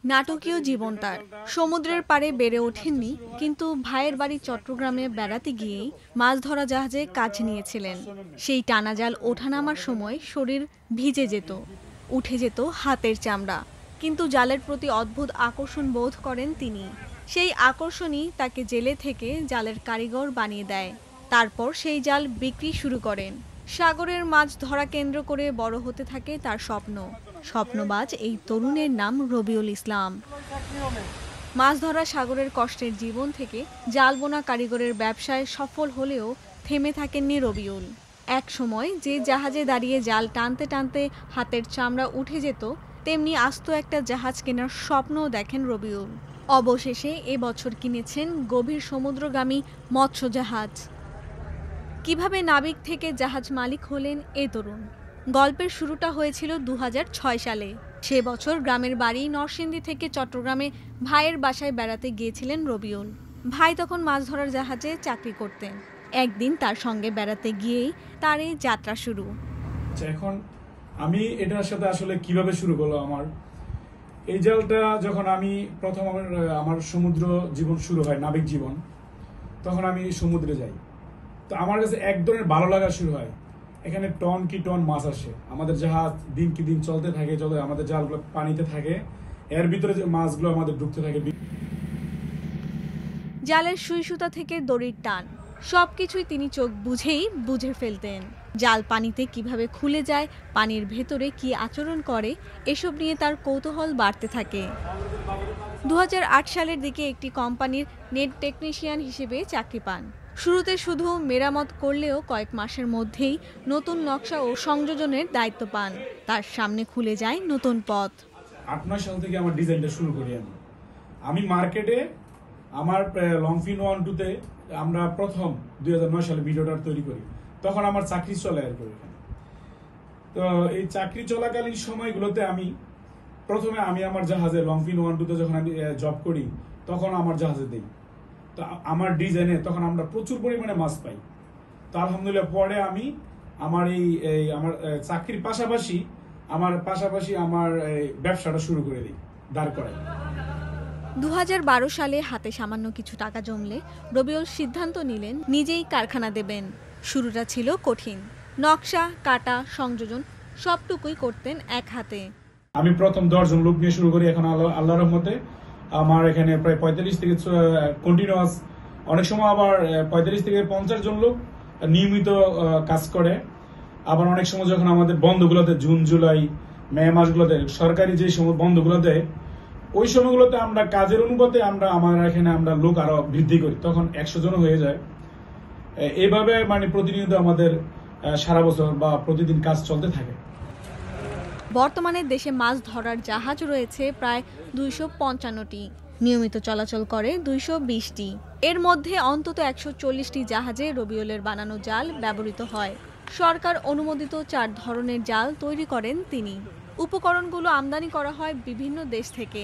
নাটকীয় জীবন তার। সমুদ্রের পাড়ে বেড়ে ওঠেননি, কিন্তু ভাইয়ের বাড়ি চট্টগ্রামে বেড়াতে গিয়েই মাছ ধরা জাহাজে কাজ নিয়েছিলেন। সেই টানা জাল ওঠানামার সময় শরীর ভিজে যেত, উঠে যেত হাতের চামড়া, কিন্তু জালের প্রতি অদ্ভুত আকর্ষণ বোধ করেন তিনি। সেই আকর্ষণই তাকে জেলে থেকে জালের কারিগর বানিয়ে দেয়। তারপর সেই জাল বিক্রি শুরু করেন। সাগরের মাছ ধরা কেন্দ্র করে বড় হতে থাকে তার স্বপ্ন। স্বপ্নবাজ এই তরুণের নাম রবিউল ইসলাম। মাছ ধরা সাগরের কষ্টের জীবন থেকে জাল বোনা কারিগরের ব্যবসায় সফল হলেও থেমে থাকেননি রবিউল। এক সময় যে জাহাজে দাঁড়িয়ে জাল টানতে টানতে হাতের চামড়া উঠে যেত, তেমনি আস্ত একটা জাহাজ কেনার স্বপ্নও দেখেন রবিউল। অবশেষে এবছর কিনেছেন গভীর সমুদ্রগামী মৎস্য জাহাজ। কিভাবে নাবিক থেকে জাহাজ মালিক হলেন এ তরুণ? গল্পের শুরুটা হয়েছিল 2006 সালে। সে বছর গ্রামের বাড়ি নরসিংদী থেকে চট্টগ্রামে ভাইয়ের বাসায় বেড়াতে গিয়েছিলেন রবিউল। ভাই তখন মাছ ধরার জাহাজে চাকরি করতেন। একদিন তার সঙ্গে বেড়াতে গিয়েই তার এই যাত্রা শুরু। এখন আমি এটার সাথে আসলে কিভাবে শুরু করলো আমার এই জালটা, যখন আমি প্রথম আমার সমুদ্র জীবন শুরু হয়, নাবিক জীবন, তখন আমি সমুদ্রে যাই। তো আমার কাছে এক ধরনের ভালো লাগা শুরু হয়। এখানে টন কি টন মাছ আসে, আমাদের জাহাজ দিন কি দিন চলতে থাকে, আমাদের জালগুলো পানিতে থাকে, এর ভিতরে যে মাছগুলো আমাদের ঢুকতে থাকে। জালের সুই সুতা থেকে দড়ির টান, সবকিছুই তিনি চোখ বুঝেই বুঝে ফেলতেন। জাল পানিতে কিভাবে খুলে যায়, পানির ভেতরে কি আচরণ করে, এসব নিয়ে তার কৌতূহল বাড়তে থাকে। 2008 সালের দিকে একটি কোম্পানির নেট টেকনিশিয়ান হিসেবে চাকরি পান। শুরুতে শুধু মেরামত করলেও কয়েক মাসের মধ্যেই নতুন নকশা ও সংযোজনের দায়িত্ব পান। তার সামনে খুলে যায় নতুন পথ। 8-9 সাল থেকে আমার ডিজাইনটা শুরু করি। আমি মার্কেটে আমার লংফিন 1-2-তে আমরা প্রথম 2009 সালে ভিডিওটা তৈরি করি। তখন আমার চাকরি চলে আর কি। তো এই চাকরি চলাকালীন সময়গুলোতে আমি প্রথমে আমার জাহাজে লংফিন 1-2-তে যখন আমি জব করি, তখন আমার জাহাজে দিই। তো আমার ডিজাইনে তখন আমরা প্রচুর পরিমাণে মাছ পাই। তো আলহামদুলিল্লাহ পরে আমি আমার আমার চাকরির পাশাপাশি আমার ব্যবসাটা শুরু করে দিই, দাঁড় করাই। 2012 সালে হাতে সামান্য কিছু টাকা জমলে রবিউল সিদ্ধান্ত নিলেন নিজেই কারখানা দেবেন। শুরুটা ছিল কঠিন। নকশা, কাটা, সংযোজন সবটুকুই করতেন এক হাতে। আমি প্রথম 10 জন লোক নিয়ে শুরু করি। এখন আল্লাহর রহমতে আমার এখানে প্রায় 45 থেকে কন্টিনিউয়াস, অনেক সময় আবার 45 থেকে 50 জন লোক নিয়মিত কাজ করে। আবার অনেক সময় যখন আমাদের বন্ধগুলোতে জুন জুলাই মে মাসগুলোতে সরকারি যে সময় বন্ধগুলোতে, ওই সময়গুলোতে আমরা কাজের অনুপাতে আমার এখানে আমরা লোক আরো বৃদ্ধি করি, তখন 100 জন হয়ে যায়। এইভাবে প্রতিনিয়ত আমাদের সারা বছর বা প্রতিদিন কাজ চলতে থাকে। বর্তমানে দেশে মাছ ধরার জাহাজ রয়েছে প্রায় 255টি। নিয়মিত চলাচল করে 220টি। এর মধ্যে অন্তত 140টি জাহাজে রবিউলের বানানো জাল ব্যবহৃত হয়। সরকার অনুমোদিত 4 ধরনের জাল তৈরি করেন তিনি। উপকরণগুলো আমদানি করা হয় বিভিন্ন দেশ থেকে।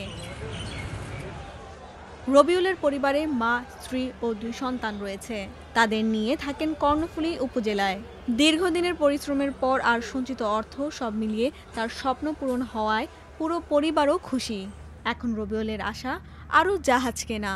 রবিউলের পরিবারে মা, স্ত্রী ও 2 সন্তান রয়েছে। তাদের নিয়ে থাকেন কর্ণফুলী উপজেলায়। দীর্ঘদিনের পরিশ্রমের পর আর সঞ্চিত অর্থ সব মিলিয়ে তার স্বপ্ন পূরণ হওয়ায় পুরো পরিবারও খুশি। এখন রবিউলের আশা আরও জাহাজ কেনা,